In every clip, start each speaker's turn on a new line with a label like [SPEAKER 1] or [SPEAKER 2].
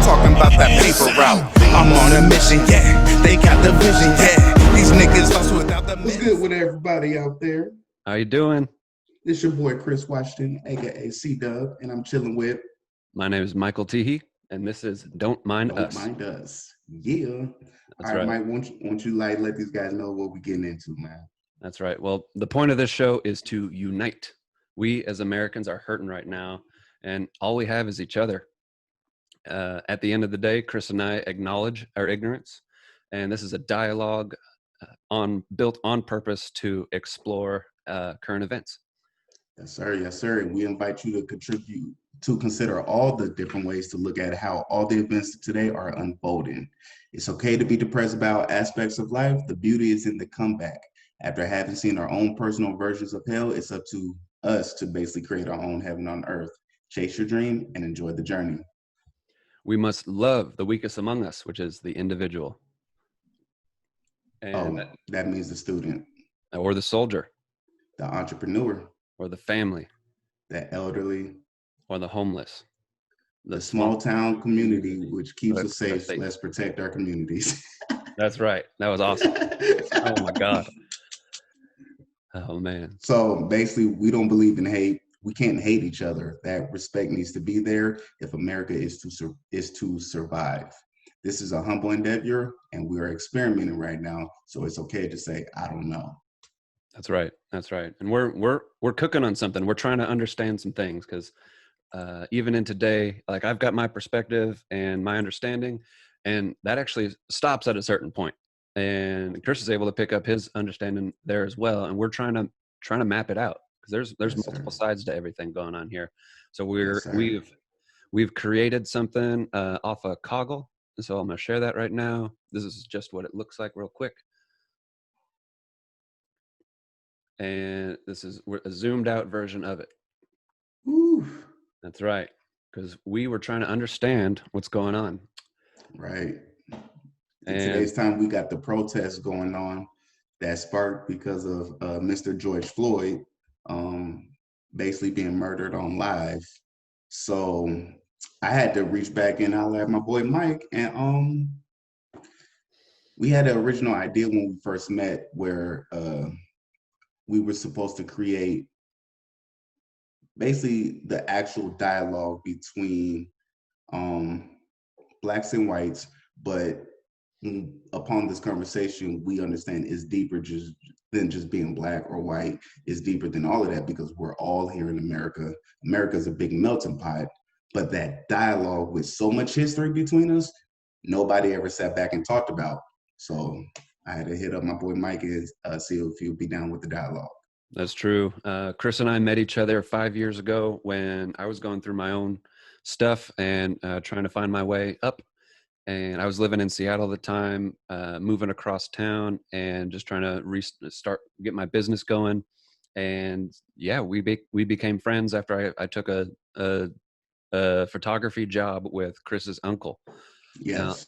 [SPEAKER 1] talking about that paper route. I'm on a mission, yeah. They got the vision, yeah. These niggas lost without the
[SPEAKER 2] What's good with everybody out there?
[SPEAKER 3] How you doing?
[SPEAKER 2] It's your boy Chris Washington, aka CDubb, and I'm chilling with.
[SPEAKER 3] My name is Michael Teehee, and this is Don't Mind Us.
[SPEAKER 2] Don't Mind Us. Yeah.
[SPEAKER 3] That's
[SPEAKER 2] All right,
[SPEAKER 3] right.
[SPEAKER 2] Mike, won't you let these guys know what we're getting into, man?
[SPEAKER 3] That's right. Well, the point of this show is to unite. We as Americans are hurting right now, and all we have is each other. At the end of the day, Chris and I acknowledge our ignorance, and this is a dialogue built on purpose to explore current events.
[SPEAKER 2] Yes, sir. Yes, sir. And we invite you to contribute to consider all the different ways to look at how all the events today are unfolding. It's okay to be depressed about aspects of life. The beauty is in the comeback. After having seen our own personal versions of hell, it's up to us to basically create our own heaven on earth. Chase your dream and enjoy the journey.
[SPEAKER 3] We must love the weakest among us, which is the individual. And
[SPEAKER 2] that means the student.
[SPEAKER 3] Or the soldier.
[SPEAKER 2] The entrepreneur.
[SPEAKER 3] Or the family.
[SPEAKER 2] The elderly.
[SPEAKER 3] Or the homeless.
[SPEAKER 2] The small town community, which keeps us safe. Let's protect our communities.
[SPEAKER 3] That's right. That was awesome. Oh my God. Oh man.
[SPEAKER 2] So basically, we don't believe in hate. We can't hate each other. That respect needs to be there if America is to survive. This is a humble endeavor, and we are experimenting right now. So it's okay to say, I don't know.
[SPEAKER 3] That's right. That's right. And we're cooking on something. We're trying to understand some things because even in today, like I've got my perspective and my understanding, and that actually stops at a certain point. And Chris is able to pick up his understanding there as well. And we're trying to map it out because there's multiple sides to everything going on here. So we've created something off a Coggle. So I'm going to share that right now. This is just what it looks like real quick. And this is a zoomed out version of it.
[SPEAKER 2] Ooh.
[SPEAKER 3] That's right. Because we were trying to understand what's going on.
[SPEAKER 2] Right. In today's time, we got the protests going on that sparked because of Mr. George Floyd basically being murdered on live. So I had to reach back and holler at my boy Mike, and we had an original idea when we first met where we were supposed to create basically the actual dialogue between blacks and whites, but upon this conversation, we understand it's deeper than just being black or white. It's deeper than all of that because we're all here in America. America's a big melting pot, but that dialogue with so much history between us, nobody ever sat back and talked about. So I had to hit up my boy Mike and see if he would be down with the dialogue.
[SPEAKER 3] That's true. Chris and I met each other 5 years ago when I was going through my own stuff and trying to find my way up. And I was living in Seattle at the time, moving across town and just trying to get my business going. And yeah, we became friends after I took a photography job with Chris's uncle.
[SPEAKER 2] Yes.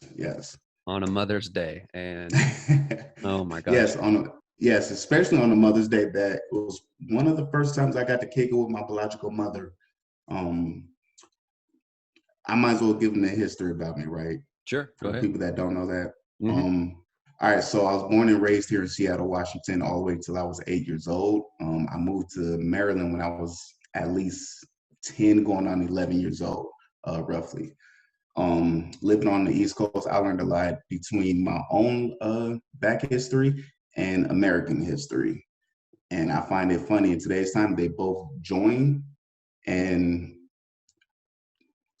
[SPEAKER 3] On a Mother's Day. And oh my gosh.
[SPEAKER 2] Yes, especially on a Mother's Day. That was one of the first times I got to kick it with my biological mother. I might as well give them the history about me, right?
[SPEAKER 3] Sure. Go ahead.
[SPEAKER 2] People that don't know that.
[SPEAKER 3] Mm-hmm.
[SPEAKER 2] All right. So I was born and raised here in Seattle, Washington, all the way till I was 8 years old. I moved to Maryland when I was at least 10, going on 11 years old, roughly. Living on the East Coast, I learned a lot between my own back history and American history. And I find it funny in today's time, they both join. And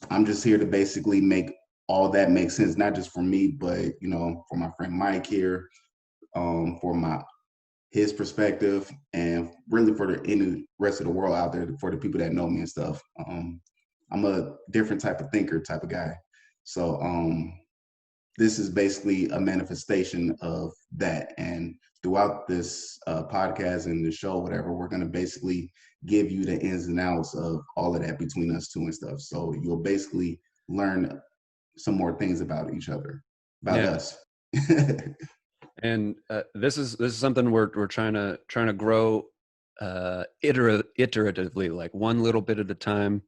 [SPEAKER 2] I'm just here to basically make all that make sense, not just for me, but, for my friend Mike here, for his perspective, and really for the rest of the world out there, for the people that know me and stuff. I'm a different type of thinker, type of guy. So this is basically a manifestation of that. And throughout this podcast and the show, whatever, we're going to basically give you the ins and outs of all of that between us two and stuff. So you'll basically learn some more things about each other, about us.
[SPEAKER 3] And this is something we're trying to grow iteratively, like one little bit at a time.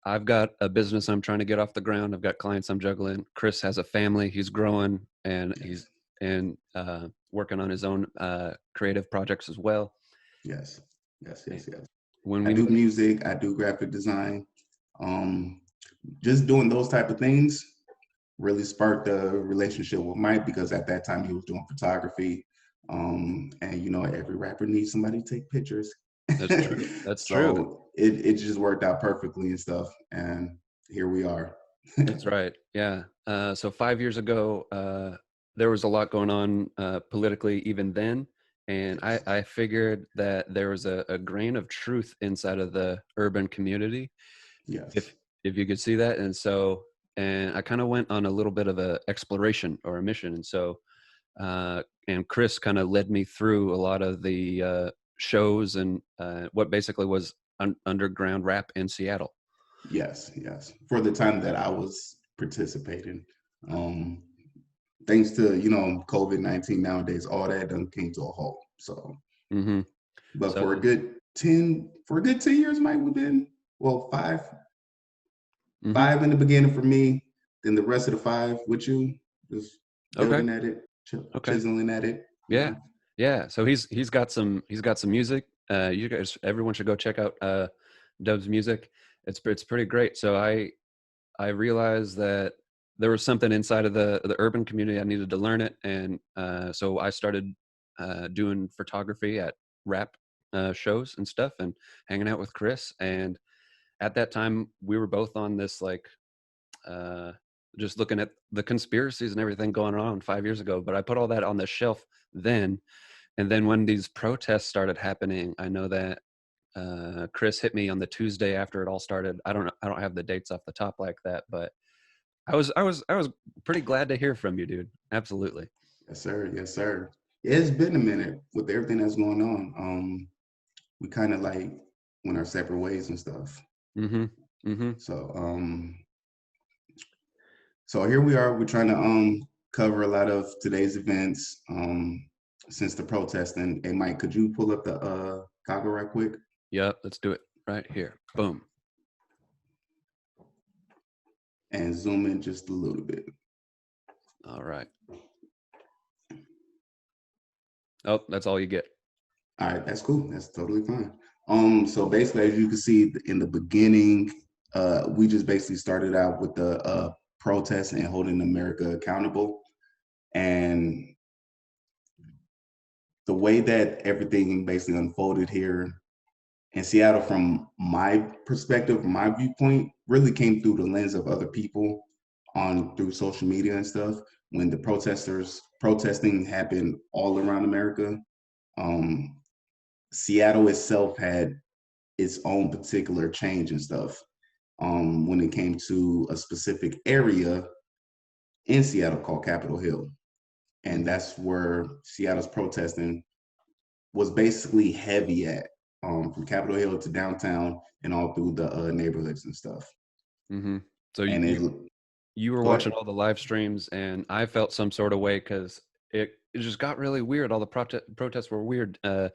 [SPEAKER 3] I've got a business I'm trying to get off the ground. I've got clients I'm juggling. Chris has a family. He's growing, and
[SPEAKER 2] Yes.
[SPEAKER 3] he's working on his own creative projects as well.
[SPEAKER 2] Yes. Yes. Yes. Yes.
[SPEAKER 3] When
[SPEAKER 2] I
[SPEAKER 3] we
[SPEAKER 2] do
[SPEAKER 3] met,
[SPEAKER 2] music. I do graphic design. Um, just doing those type of things really sparked a relationship with Mike because at that time he was doing photography. And you know, every rapper needs somebody to take pictures.
[SPEAKER 3] that's true. That's true.
[SPEAKER 2] So it just worked out perfectly and stuff. And here we are.
[SPEAKER 3] That's right. Yeah. So 5 years ago, there was a lot going on politically even then. And I figured that there was a grain of truth inside of the urban community,
[SPEAKER 2] Yes.
[SPEAKER 3] if if you could see that. And so, and I kind of went on a little bit of a exploration or a mission. And so, and Chris kind of led me through a lot of the shows and what basically was underground rap in Seattle.
[SPEAKER 2] Yes. Yes. For the time that I was participating. Um, thanks to, you know, COVID-19 nowadays, all that done came to a halt. So
[SPEAKER 3] Hmm.
[SPEAKER 2] but for a
[SPEAKER 3] So,
[SPEAKER 2] good 10 years, Mike, we've been, well,
[SPEAKER 3] mhm.
[SPEAKER 2] five in the beginning for me, then the rest of the 5 with you, just
[SPEAKER 3] Okay.
[SPEAKER 2] building at it,
[SPEAKER 3] Okay.
[SPEAKER 2] chiseling at it, you
[SPEAKER 3] Yeah.
[SPEAKER 2] know.
[SPEAKER 3] Yeah. So he's got some music. You guys, everyone should go check out Dub's music. It's pretty great. So I realized that there was something inside of the urban community. I needed to learn it, and so I started doing photography at rap shows and stuff, and hanging out with Chris. And at that time, we were both on this like uh, just looking at the conspiracies and everything going on 5 years ago. But I put all that on the shelf then. And then when these protests started happening, I know that Chris hit me on the Tuesday after it all started. I don't know. I don't have the dates off the top like that, but I was pretty glad to hear from you, dude. Absolutely.
[SPEAKER 2] Yes, sir. Yes, sir. Yeah, it's been a minute with everything that's going on. We kind of like went our separate ways and stuff.
[SPEAKER 3] Mm-hmm. Mm-hmm.
[SPEAKER 2] So, so here we are. We're trying to cover a lot of today's events since the protesting. Hey, Mike, could you pull up the Chicago right quick
[SPEAKER 3] Yep. Let's do it right here. Boom.
[SPEAKER 2] and zoom in just a little bit?
[SPEAKER 3] All right. Oh, that's all you get.
[SPEAKER 2] All right, that's cool. That's totally fine. So basically, as you can see in the beginning, we just basically started out with the protest and holding America accountable. And the way that everything basically unfolded here in Seattle, from my perspective, my viewpoint, really came through the lens of other people on through social media and stuff. When the protesting happened all around America, um, Seattle itself had its own particular change and stuff when it came to a specific area in Seattle called Capitol Hill. And
[SPEAKER 3] Mm-hmm.
[SPEAKER 2] that's where Seattle's protesting was basically heavy at, from Capitol Hill to downtown and all through the neighborhoods and stuff.
[SPEAKER 3] Mm-hmm. So
[SPEAKER 2] And it,
[SPEAKER 3] you were
[SPEAKER 2] go ahead.
[SPEAKER 3] watching all the live streams, and I felt some sort of way because it just got really weird. All the protests were weird. The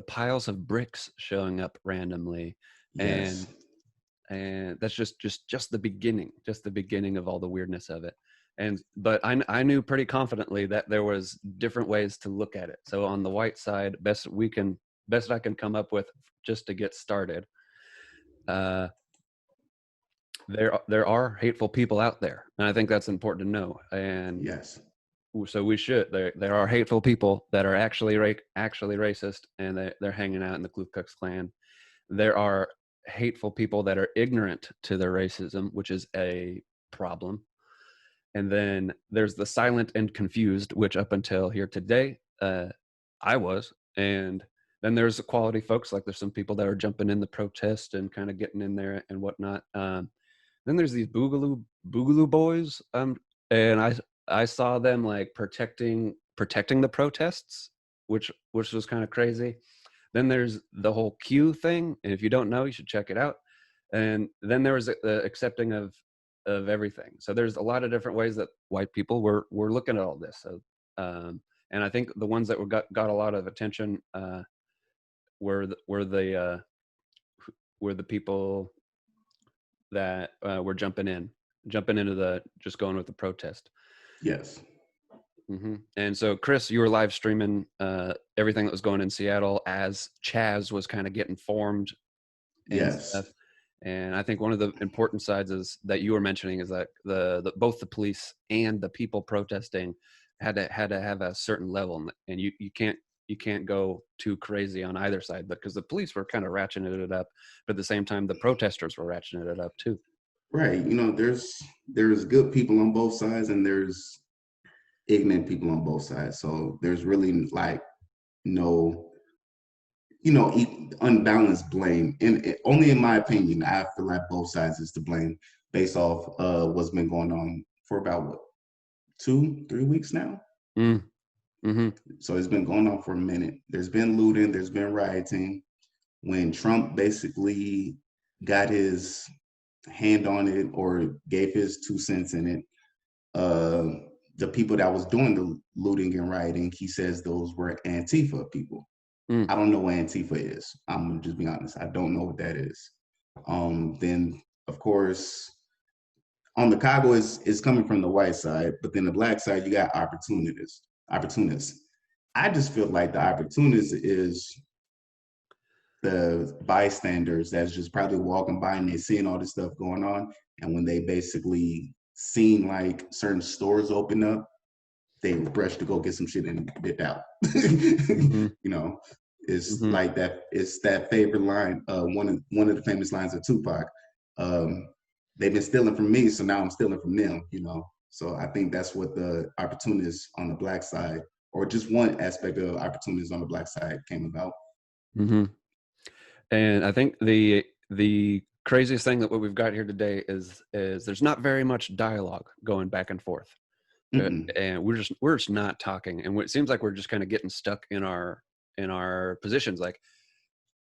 [SPEAKER 3] piles of bricks showing up randomly,
[SPEAKER 2] Yes,
[SPEAKER 3] and that's just the beginning of all the weirdness of it. And but I knew pretty confidently that there was different ways to look at it. So on the white side, best I can come up with just to get started. Uh, there are hateful people out there, and I think that's important to know. And
[SPEAKER 2] yes,
[SPEAKER 3] so we should. There are hateful people that are actually racist, and they're hanging out in the Ku Klux Klan. There are hateful people that are ignorant to their racism, which is a problem. And then there's the silent and confused, which up until here today, I was. And then there's the quality folks, like there's some people that are jumping in the protest and kind of getting in there and whatnot. Then there's these boogaloo boys, and I saw them like protecting the protests, which was kind of crazy. Then there's the whole Q thing, and if you don't know, you should check it out. And then there was the accepting of everything. So there's a lot of different ways that white people were looking at all this. So, and I think the ones that got a lot of attention were the people that we're jumping into just going with the protest.
[SPEAKER 2] Yes.
[SPEAKER 3] And so, Chris, you were live streaming everything that was going in Seattle as Chaz was kind of getting formed and
[SPEAKER 2] Yes.
[SPEAKER 3] stuff. And I think one of the important sides is that you were mentioning is that both the police and the people protesting had to have a certain level, and you can't go too crazy on either side, because the police were kind of ratcheting it up, but at the same time the protesters were ratcheting it up too.
[SPEAKER 2] Right. You know, there's good people on both sides, and there's ignorant people on both sides. So there's really like no, unbalanced blame. And only in my opinion, I feel like both sides is to blame based off what's been going on for about what, 2-3 weeks now. So it's been going on for a minute. There's been looting, there's been rioting. When Trump basically got his hand on it or gave his 2 cents in it, the people that was doing the looting and rioting, he says those were Antifa people. I don't know what Antifa is. I'm gonna just be honest. I don't know what that is. Then of course, on the Chicago is coming from the white side, but then the black side, you got opportunists. I just feel like the opportunist is the bystanders that's just probably walking by and they're seeing all this stuff going on. And when they basically seen like certain stores open up, they rush to go get some shit and dip out. You know, it's like that. It's that favorite line. One of the famous lines of Tupac. They've been stealing from me, so now I'm stealing from them. You know, so I think that's what the opportunists on the black side, or just one aspect of opportunists on the black side, came about.
[SPEAKER 3] And I think the craziest thing that what we've got here today is there's not very much dialogue going back and forth. And we're just not talking, and it seems like we're just kind of getting stuck in our positions, like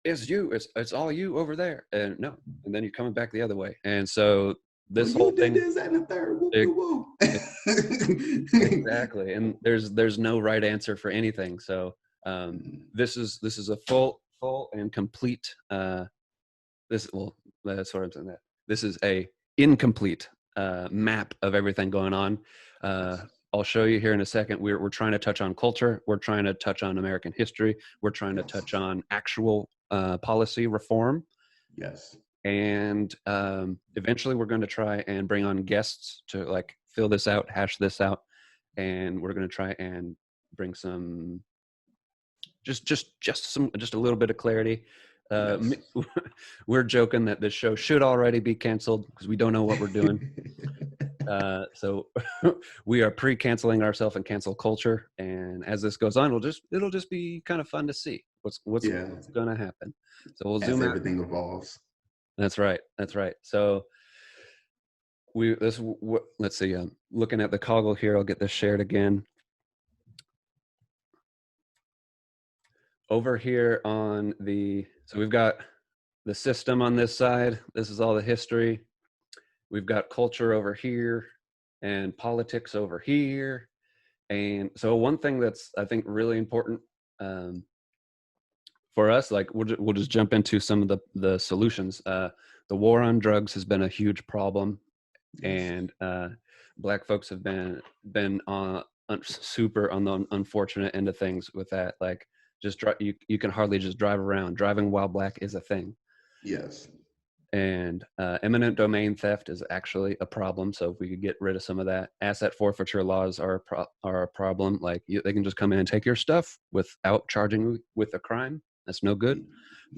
[SPEAKER 3] it's all you over there, and no, and then you're coming back the other way, and so this whole thing
[SPEAKER 2] is that the third. Woo.
[SPEAKER 3] Exactly, and there's no right answer for anything. So this is a full and complete that's what I'm saying. That this is a incomplete map of everything going on. I'll show you here in a second. We're trying to touch on culture. We're trying to touch on American history. We're trying to touch on actual policy reform.
[SPEAKER 2] Yes.
[SPEAKER 3] And eventually we're going to try and bring on guests to like fill this out, hash this out. And we're going to try and bring some, just a little bit of clarity.
[SPEAKER 2] Yes.
[SPEAKER 3] We're joking that this show should already be canceled because we don't know what we're doing. So we are pre-canceling ourselves in cancel culture, and as this goes on, it'll just be kind of fun to see what's going to happen. So we'll zoom out.
[SPEAKER 2] Everything evolves.
[SPEAKER 3] That's right. So let's see. I'm looking at the coggle here. I'll get this shared again. Over here on so we've got the system on this side. This is all the history. We've got culture over here and politics over here. And so one thing that's, I think, really important for us, like we'll just jump into some of the solutions. The war on drugs has been a huge problem. Yes. And Black folks have been super on the unfortunate end of things with that. Like just you can hardly just drive around. Driving while Black is a thing.
[SPEAKER 2] Yes.
[SPEAKER 3] And eminent domain theft is actually a problem. So if we could get rid of some of that, asset forfeiture laws are a problem. Like they can just come in and take your stuff without charging you with a crime. That's no good.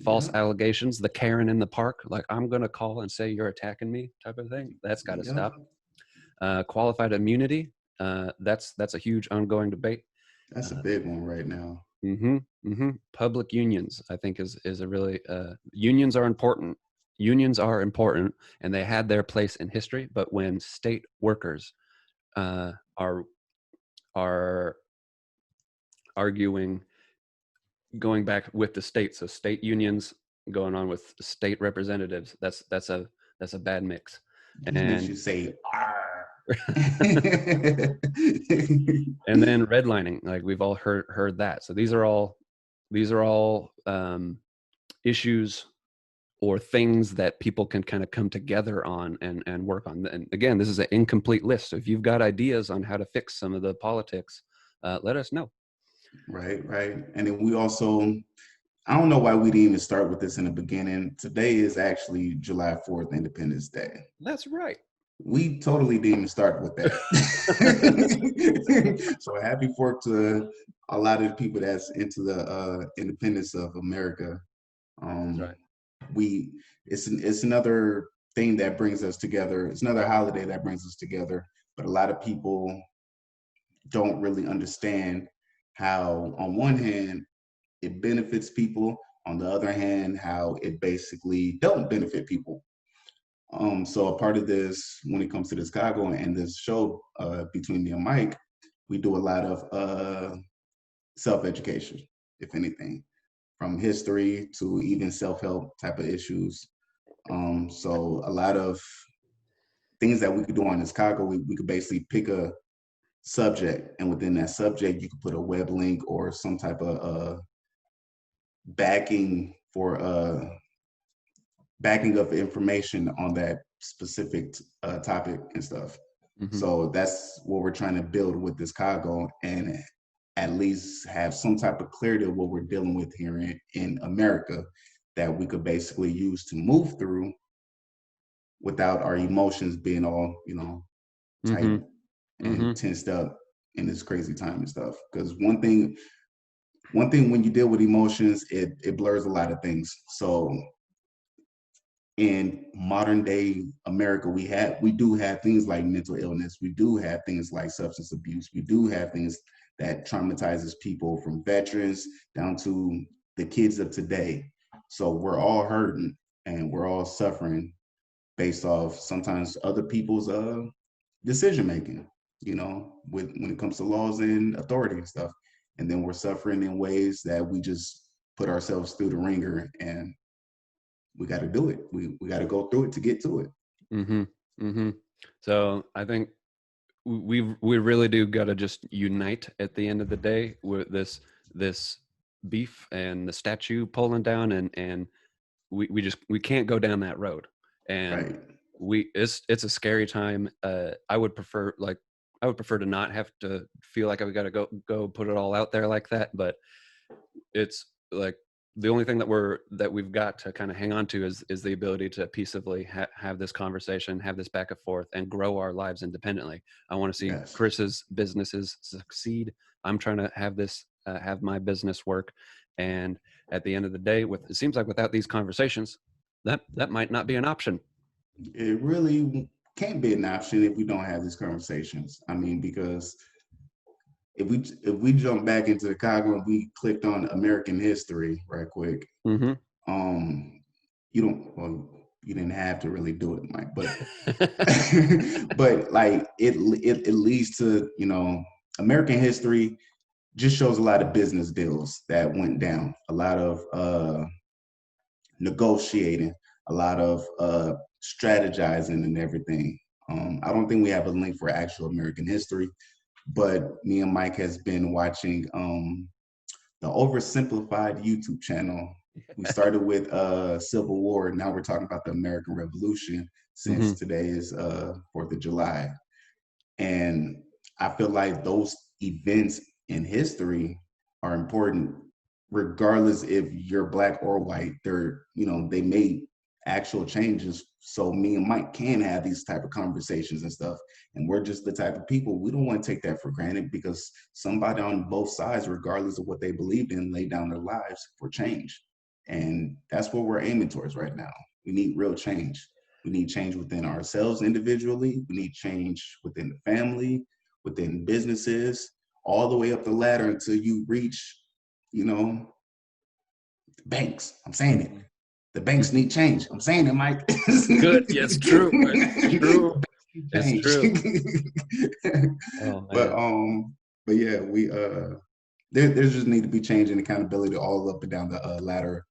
[SPEAKER 3] False allegations, the Karen in the park, like I'm going to call and say you're attacking me type of thing. That's got to stop. Qualified immunity. That's a huge ongoing debate.
[SPEAKER 2] That's a big one right now.
[SPEAKER 3] Public unions, I think is a really, unions are important. Unions are important, and they had their place in history. But when state workers are arguing, going back with the state, so state unions going on with state representatives, that's a bad mix. And
[SPEAKER 2] you say
[SPEAKER 3] and then redlining, like we've all heard that. So these are all issues or things that people can kind of come together on and work on. And again, this is an incomplete list. So if you've got ideas on how to fix some of the politics, let us know.
[SPEAKER 2] Right, right. And then we also, I don't know why we didn't even start with this in the beginning. Today is actually July 4th, Independence Day.
[SPEAKER 3] That's right.
[SPEAKER 2] We totally didn't even start with that. So happy 4th to a lot of the people that's into the independence of America.
[SPEAKER 3] That's
[SPEAKER 2] Um,
[SPEAKER 3] right.
[SPEAKER 2] it's another thing that brings us together. It's another holiday that brings us together. But a lot of people don't really understand how, on one hand, it benefits people. On the other hand, how it basically don't benefit people. So a part of this, when it comes to this Chicago and this show between me and Mike, we do a lot of self-education, if anything, from history to even self-help type of issues. So a lot of things that we could do on this Chicago, we could basically pick a subject, and within that subject, you could put a web link or some type of backing for backing of information on that specific topic and stuff.
[SPEAKER 3] Mm-hmm.
[SPEAKER 2] So that's what we're trying to build with this Chicago, and at least have some type of clarity of what we're dealing with here in America that we could basically use to move through without our emotions being all, tight
[SPEAKER 3] Mm-hmm. Mm-hmm.
[SPEAKER 2] and tensed up in this crazy time and stuff. Because one thing when you deal with emotions, it blurs a lot of things. So in modern day America, we do have things like mental illness. We do have things like substance abuse. We do have things that traumatizes people, from veterans down to the kids of today. So we're all hurting and we're all suffering based off sometimes other people's decision making, when it comes to laws and authority and stuff. And then we're suffering in ways that we just put ourselves through the ringer, and we got to do it. We got to go through it to get to it.
[SPEAKER 3] Mm-hmm. Mm-hmm. So I think we really do got to just unite at the end of the day with this beef and the statue pulling down, and we can't go down that road. And
[SPEAKER 2] Right.
[SPEAKER 3] it's a scary time. I would prefer to not have to feel like I've got to go put it all out there like that, but it's like the only thing that we've got to kind of hang on to is the ability to peaceably have this conversation, have this back and forth, and grow our lives independently. I want to see
[SPEAKER 2] Yes.
[SPEAKER 3] Chris's businesses succeed. I'm trying to have my business work, and at the end of the day, it seems like without these conversations, that might not be an option.
[SPEAKER 2] It really can't be an option if we don't have these conversations. I mean, because if we jump back into Chicago and we clicked on American history right quick,
[SPEAKER 3] Mm-hmm.
[SPEAKER 2] you didn't have to really do it, Mike, but but like it leads to, American history just shows a lot of business deals that went down, a lot of negotiating, a lot of strategizing and everything. I don't think we have a link for actual American history, but me and Mike has been watching the oversimplified YouTube channel. We started with Civil War. Now we're talking about the American Revolution, since today is 4th of July. And I feel like those events in history are important, regardless if you're black or white. They made actual changes. So me and Mike can have these type of conversations and stuff. And we're just the type of people, we don't want to take that for granted, because somebody on both sides, regardless of what they believed in, laid down their lives for change. And that's what we're aiming towards right now. We need real change. We need change within ourselves individually. We need change within the family, within businesses, all the way up the ladder until you reach, the banks. I'm saying it. The banks need change. I'm saying it, Mike.
[SPEAKER 3] Good. Yes, true. It's true. It's true. Oh,
[SPEAKER 2] but yeah, there just need to be change and accountability all up and down the ladder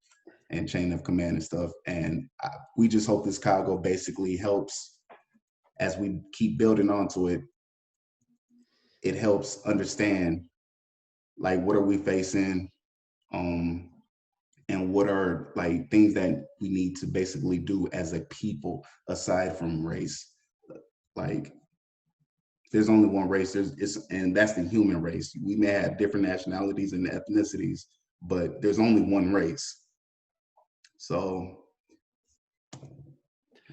[SPEAKER 2] and chain of command and stuff. And we just hope this Chicago basically helps, as we keep building onto it. It helps understand, like, what are we facing? and what are like things that we need to basically do as a people aside from race. Like there's only one race, and that's the human race. We may have different nationalities and ethnicities, but there's only one race. So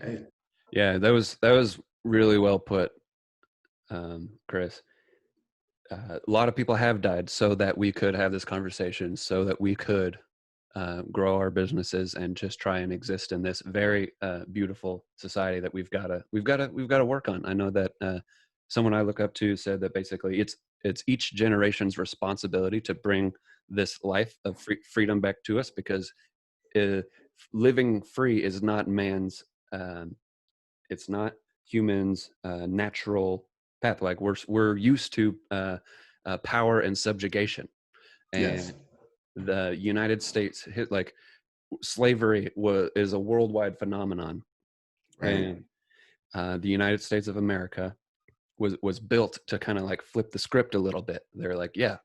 [SPEAKER 2] hey.
[SPEAKER 3] Yeah, that was really well put, Chris. A lot of people have died so that we could have this conversation, so that we could grow our businesses and just try and exist in this very beautiful society that we've got to work on. I know that someone I look up to said that basically it's each generation's responsibility to bring this life of freedom back to us, because living free is not man's. It's not humans' natural path. Like we're used to power and subjugation,
[SPEAKER 2] Yes.
[SPEAKER 3] and the United States like slavery is a worldwide phenomenon,
[SPEAKER 2] Right.
[SPEAKER 3] and the United States of America was built to kind of like flip the script a little bit. They're like, yeah,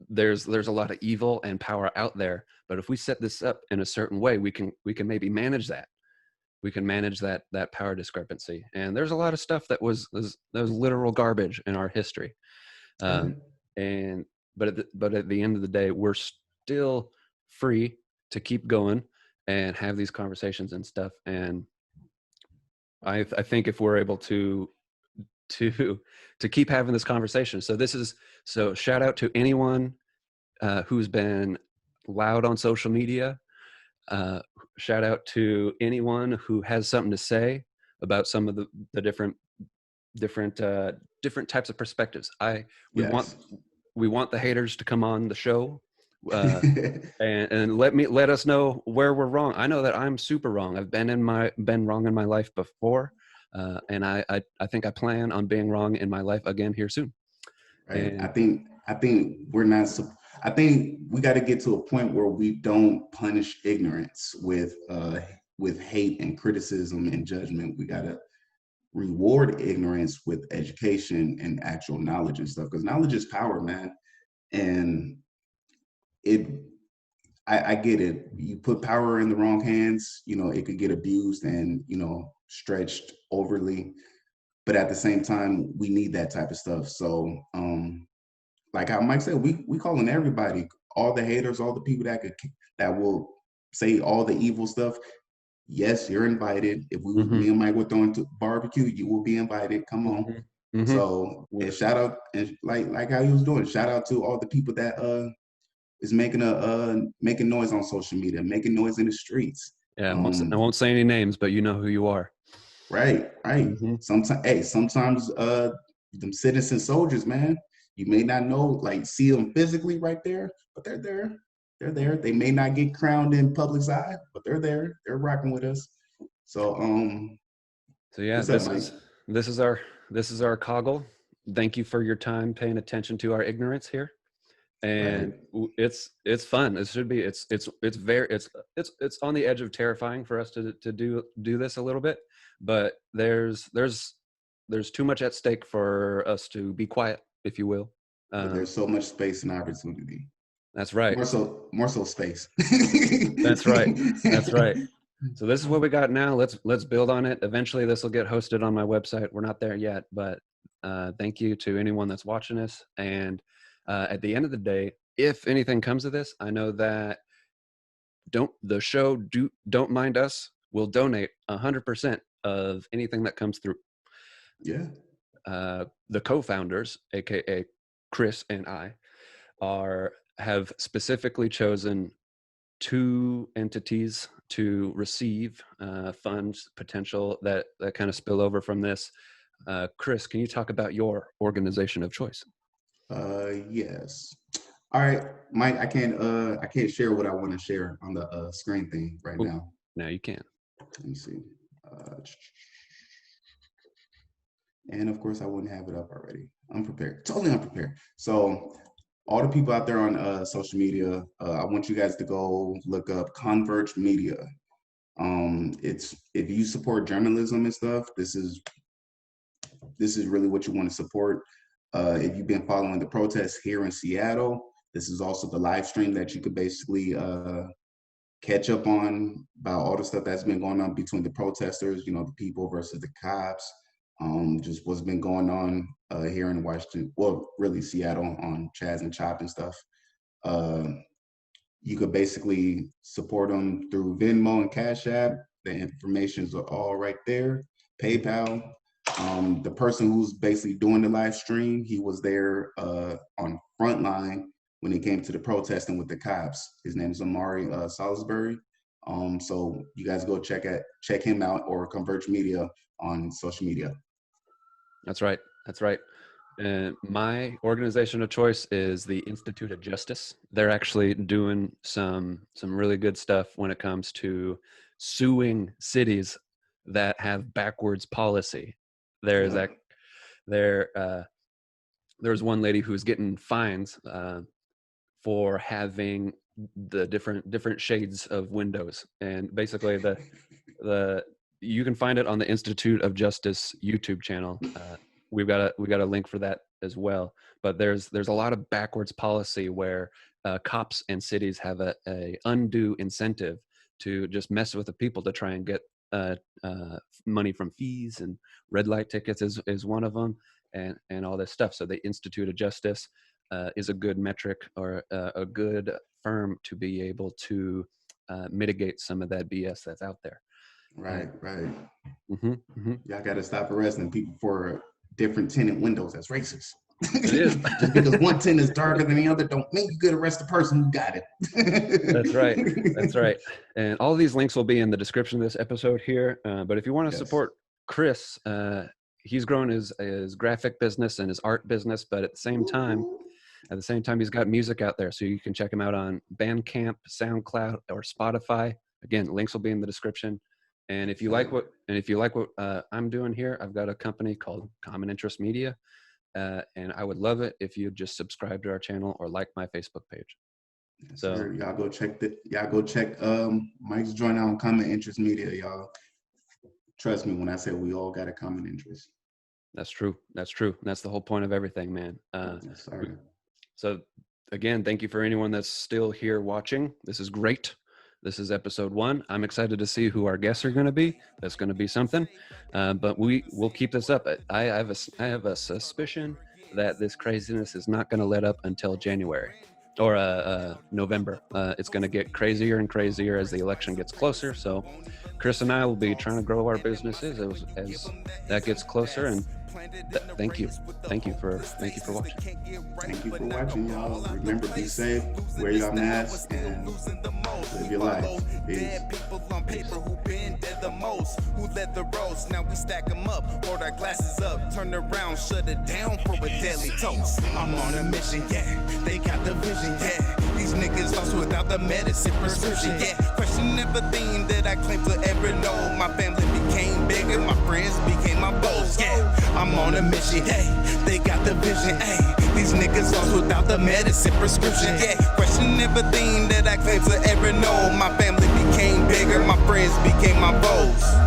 [SPEAKER 3] there's a lot of evil and power out there, but if we set this up in a certain way, we can maybe manage that. We can manage that power discrepancy. And there's a lot of stuff that was literal garbage in our history.
[SPEAKER 2] Okay.
[SPEAKER 3] And but at the end of the day, we're still free to keep going and have these conversations and stuff. And I think if we're able to keep having this conversation, so shout out to anyone who's been loud on social media. Shout out to anyone who has something to say about some of the different types of perspectives. We want
[SPEAKER 2] Yes.
[SPEAKER 3] the haters to come on the show, and let us know where we're wrong. I know that I'm super wrong. I've been wrong in my life before, and I think I plan on being wrong in my life again here soon.
[SPEAKER 2] Right.
[SPEAKER 3] And
[SPEAKER 2] I think we're not. I think we got to get to a point where we don't punish ignorance with hate and criticism and judgment. We got to reward ignorance with education and actual knowledge and stuff, because knowledge is power, man. And it, I get it. You put power in the wrong hands, you know, it could get abused and, you know, stretched overly. But at the same time, we need that type of stuff. So, like how Mike said, we calling everybody, all the haters, all the people that will say all the evil stuff. Yes, you're invited. If me and Mike were throwing to barbecue, you will be invited. Come on. So, and shout out, and like how he was doing, shout out to all the people that is making making noise on social media, making noise in the streets.
[SPEAKER 3] yeah, I won't say any names, but you know who you are.
[SPEAKER 2] Right. Sometimes them citizen soldiers, man, you may not know, like see them physically right there, but they're there. They're there. They may not get crowned in public's eye, but they're there. They're rocking with us. So
[SPEAKER 3] yeah,
[SPEAKER 2] what's up, Mike?
[SPEAKER 3] this is our coggle. Thank you for your time paying attention to our ignorance here. And it's fun. It should be. It's on the edge of terrifying for us to do this a little bit, but there's too much at stake for us to be quiet, if you will.
[SPEAKER 2] There's so much space and opportunity.
[SPEAKER 3] That's right.
[SPEAKER 2] More so space.
[SPEAKER 3] That's right. That's right. So this is what we got now. Let's build on it. Eventually, this will get hosted on my website. We're not there yet, but thank you to anyone that's watching this. And at the end of the day, if anything comes of this, I know that don't mind us. We'll donate 100% of anything that comes through.
[SPEAKER 2] Yeah.
[SPEAKER 3] The co-founders, aka Chris and I, have specifically chosen 2 entities to receive funds potential that kind of spill over from this. Chris, can you talk about your organization of choice?
[SPEAKER 2] Yes. All right, Mike. I can't share what I want to share on the screen thing right now.
[SPEAKER 3] Now you can.
[SPEAKER 2] Let me see. And of course, I wouldn't have it up already. Unprepared, totally unprepared. So, all the people out there on social media, I want you guys to go look up ConvergeMedia. It's, if you support journalism and stuff, this is really what you want to support. If you've been following the protests here in Seattle, this is also the live stream that you could basically catch up on about all the stuff that's been going on between the protesters, the people versus the cops, just what's been going on here in Washington, well, really Seattle, on Chaz and Chop and stuff. You could basically support them through Venmo and Cash App. The informations are all right there. PayPal. The person who's basically doing the live stream, he was there on Frontline when it came to the protesting with the cops. His name is Amari Salisbury. So you guys go check him out, or ConvergeMedia on social media.
[SPEAKER 3] That's right. That's right. My organization of choice is the Institute of Justice. They're actually doing some really good stuff when it comes to suing cities that have backwards policy. There's one lady who's getting fines for having the different shades of windows, and basically you can find it on the Institute of Justice YouTube channel. We've got a link for that as well. But there's a lot of backwards policy where cops and cities have a undue incentive to just mess with the people to try and get money from fees, and red light tickets is one of them, and all this stuff. So the Institute of Justice is a good metric, or a good firm to be able to mitigate some of that BS that's out there.
[SPEAKER 2] Right.
[SPEAKER 3] Mm-hmm, mm-hmm.
[SPEAKER 2] Y'all got to stop arresting people for different tinted windows. That's racist.
[SPEAKER 3] It is.
[SPEAKER 2] Just because one tint is darker than the other don't mean you could arrest the person who got it.
[SPEAKER 3] That's right. That's right. And all these links will be in the description of this episode here. But if you want to support Chris, he's grown his graphic business and his art business, but at the same time, he's got music out there. So you can check him out on Bandcamp, SoundCloud, or Spotify. Again, links will be in the description. And if you like what I'm doing here, I've got a company called Common Interest Media. And I would love it if you just subscribe to our channel or like my Facebook page.
[SPEAKER 2] Yes, so sir. Y'all go check Mike's joint out on Common Interest Media, y'all. Trust me when I say we all got a common interest.
[SPEAKER 3] That's true. That's true. And that's the whole point of everything, man. So again, thank you for anyone that's still here watching. This is great. This is episode 1. I'm excited to see who our guests are going to be. That's going to be something. But we'll keep this up. I have a suspicion that this craziness is not going to let up until January or November. It's going to get crazier and crazier as the election gets closer. So Chris and I will be trying to grow our businesses as that gets closer. And thank you for watching.
[SPEAKER 2] Thank you for watching, y'all. Remember, be safe, wear your mask, and live your life. Peace.
[SPEAKER 1] People on paper who been there the most, who led the roads. Now we stack them up, hold our glasses up, turn around, shut it down for a daily toast. I'm on a mission, yeah. They got the vision, yeah. These niggas lost without the medicine prescription, yeah. Question everything that I claim to ever know. My family became bigger, my friends became my foes, yeah. I'm on a mission, hey. They got the vision, hey. These niggas lost without the medicine prescription, yeah. Question everything that I claim to ever know. My family became bigger, my friends became my foes.